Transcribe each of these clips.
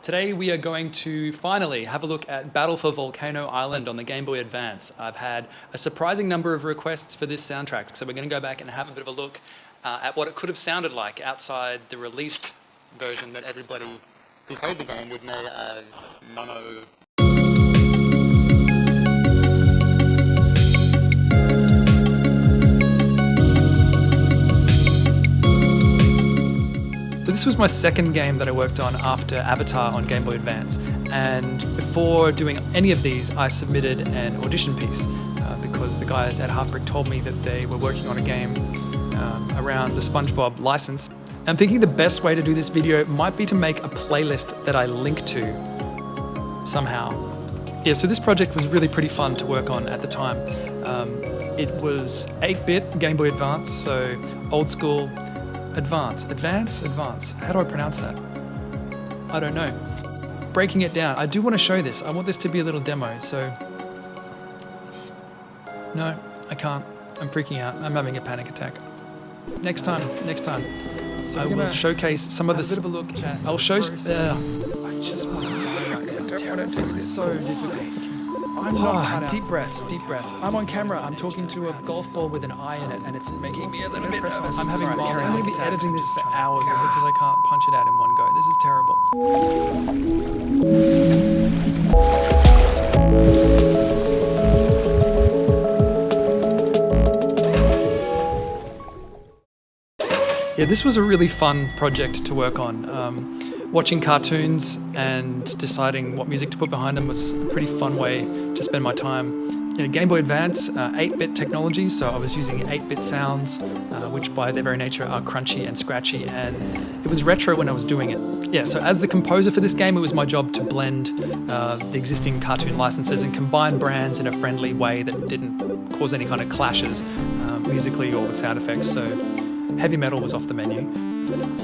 Today we are going to finally have a look at Battle for Volcano Island on the Game Boy Advance. I've had a surprising number of requests for this soundtrack, so we're going to go back and have a bit of a look at what it could have sounded like outside the released version that everybody who played the game would know as mono. So this was my second game that I worked on after Avatar on Game Boy Advance, and before doing any of these I submitted an audition piece because the guys at Halfbrick told me that they were working on a game around the SpongeBob license. I'm thinking the best way to do this video might be to make a playlist that I link to somehow. Yeah, so this project was really pretty fun to work on at the time. It was 8-bit Game Boy Advance, so old school. Advance. How do I pronounce that? I don't know. Breaking it down. I do want to show this. I want this to be a little demo, so... No, I can't. I'm freaking out. I'm having a panic attack. Next time. So I will showcase some of this. I'll show... I just want to die right now. This is so difficult. Deep breaths. I'm on camera. I'm talking to a golf ball with an eye in it, and it's making me a little bit nervous. I'm having mild panic attacks. I'm going to be editing this for hours because I can't punch it out in one go. This is terrible. Yeah, this was a really fun project to work on. Watching cartoons and deciding what music to put behind them was a pretty fun way to spend my time. Game Boy Advance, 8-bit technology, so I was using 8-bit sounds, which by their very nature are crunchy and scratchy, and it was retro when I was doing it. Yeah, so as the composer for this game, it was my job to blend the existing cartoon licenses and combine brands in a friendly way that didn't cause any kind of clashes musically or with sound effects, so heavy metal was off the menu.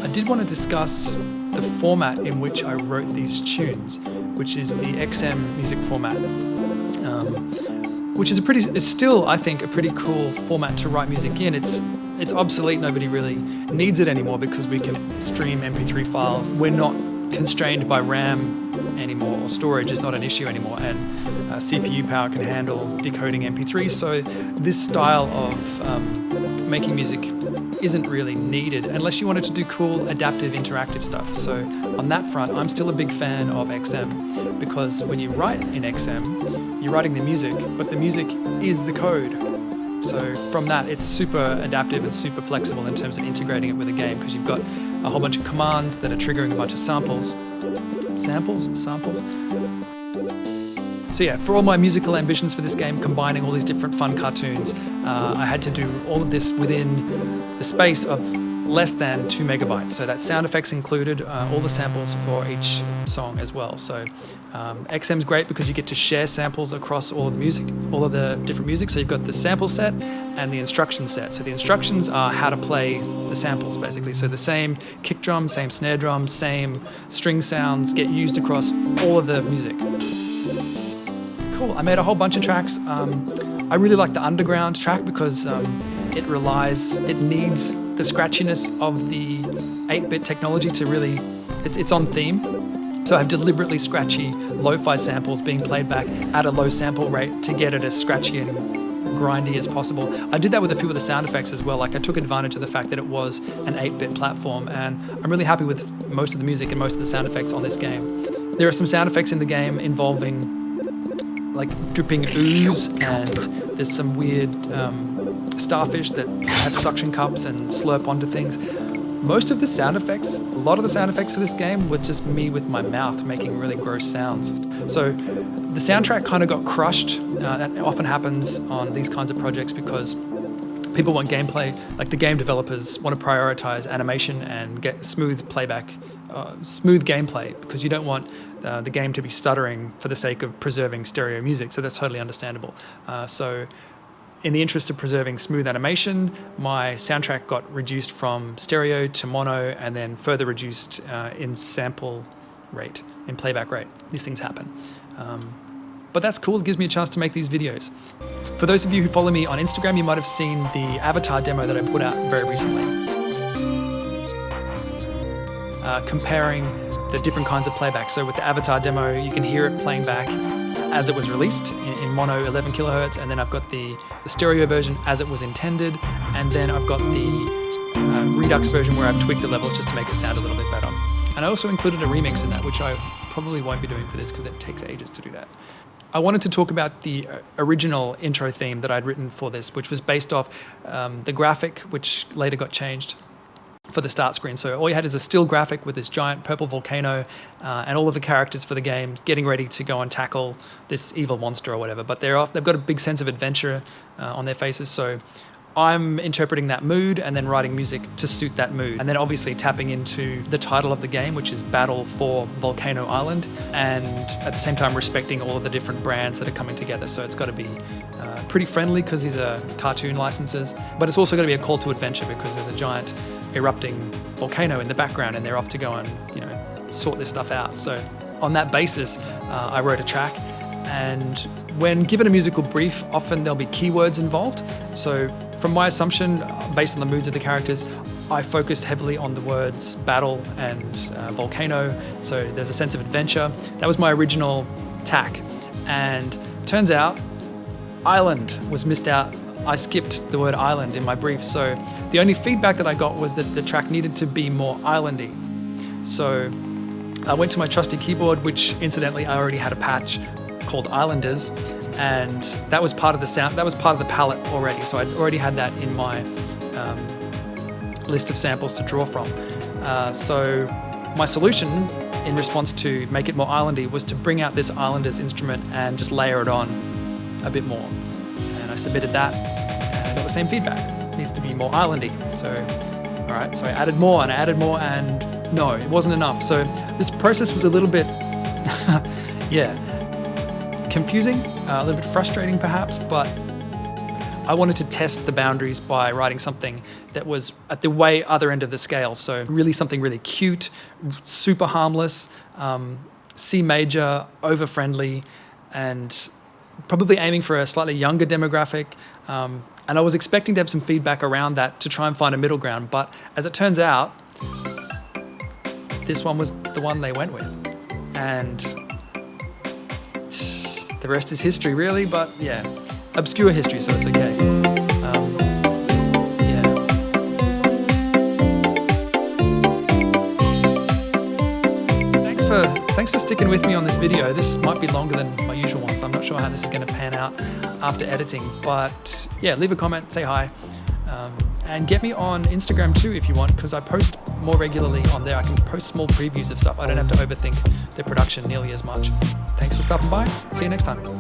I did want to discuss the format in which I wrote these tunes, which is the XM music format, which is it's still, I think, a pretty cool format to write music in. It's obsolete, nobody really needs it anymore because we can stream MP3 files. We're not constrained by RAM anymore, or storage is not an issue anymore, and CPU power can handle decoding MP3, so this style of making music isn't really needed unless you wanted to do cool adaptive interactive stuff. So on that front, I'm still a big fan of XM because when you write in XM, you're writing the music, but the music is the code. So from that, it's super adaptive and super flexible in terms of integrating it with a game because you've got a whole bunch of commands that are triggering a bunch of samples. Samples? So yeah, for all my musical ambitions for this game, combining all these different fun cartoons, I had to do all of this within the space of less than 2 megabytes. So that's sound effects included, all the samples for each song as well. So XM's great because you get to share samples across all of the music, all of the different music. So you've got the sample set and the instruction set. So the instructions are how to play the samples basically. So the same kick drum, same snare drum, same string sounds get used across all of the music. Cool, I made a whole bunch of tracks. I really like the underground track because it needs the scratchiness of the 8-bit technology to really, it's on theme. So I have deliberately scratchy lo-fi samples being played back at a low sample rate to get it as scratchy and grindy as possible. I did that with a few of the sound effects as well. Like I took advantage of the fact that it was an 8-bit platform, and I'm really happy with most of the music and most of the sound effects on this game. There are some sound effects in the game involving like dripping ooze, and there's some weird starfish that have suction cups and slurp onto things. Most of the sound effects, a lot of the sound effects for this game were just me with my mouth making really gross sounds. So the soundtrack kind of got crushed. That often happens on these kinds of projects because people want gameplay, like the game developers want to prioritize animation and get smooth playback, smooth gameplay, because you don't want the game to be stuttering for the sake of preserving stereo music, so that's totally understandable. So in the interest of preserving smooth animation, my soundtrack got reduced from stereo to mono and then further reduced in sample rate, in playback rate. These things happen. But that's cool, it gives me a chance to make these videos. For those of you who follow me on Instagram, you might have seen the Avatar demo that I put out very recently. Comparing the different kinds of playback. So with the Avatar demo, you can hear it playing back as it was released in mono 11 kilohertz, and then I've got the stereo version as it was intended, and then I've got the Redux version where I've tweaked the levels just to make it sound a little bit better. And I also included a remix in that, which I probably won't be doing for this because it takes ages to do that. I wanted to talk about the original intro theme that I'd written for this, which was based off the graphic, which later got changed for the start screen. So all you had is a still graphic with this giant purple volcano and all of the characters for the game getting ready to go and tackle this evil monster or whatever. But they've got a big sense of adventure on their faces. So I'm interpreting that mood and then writing music to suit that mood. And then obviously tapping into the title of the game, which is Battle for Volcano Island, and at the same time respecting all of the different brands that are coming together. So it's got to be pretty friendly because these are cartoon licenses, but it's also got to be a call to adventure because there's a giant erupting volcano in the background and they're off to go and sort this stuff out. So on that basis, I wrote a track. And when given a musical brief, often there'll be keywords involved. So from my assumption, based on the moods of the characters, I focused heavily on the words battle and volcano. So there's a sense of adventure. That was my original tack. And turns out island was missed out. I skipped the word island in my brief. So the only feedback that I got was that the track needed to be more islandy. So I went to my trusty keyboard, which incidentally I already had a patch called Islanders, and that was part of the sound, that was part of the palette already, so I'd already had that in my list of samples to draw from. So my solution in response to make it more islandy was to bring out this Islanders instrument and just layer it on a bit more. And I submitted that and I got the same feedback. It needs to be more islandy. So all right, so I added more and I added more, and no, it wasn't enough. So this process was a little bit yeah, confusing, a little bit frustrating perhaps, but I wanted to test the boundaries by writing something that was at the way other end of the scale. So really something really cute, super harmless, C major, over friendly, and probably aiming for a slightly younger demographic. And I was expecting to have some feedback around that to try and find a middle ground, but as it turns out, this one was the one they went with. And the rest is history, really, but yeah, obscure history, so it's okay. Yeah. Thanks for sticking with me on this video. This might be longer than my usual ones. I'm not sure how this is going to pan out after editing, but yeah, leave a comment, say hi, and get me on Instagram too if you want, because I post more regularly on there. I can post small previews of stuff. I don't have to overthink the production nearly as much. Thanks for stopping by. See you next time.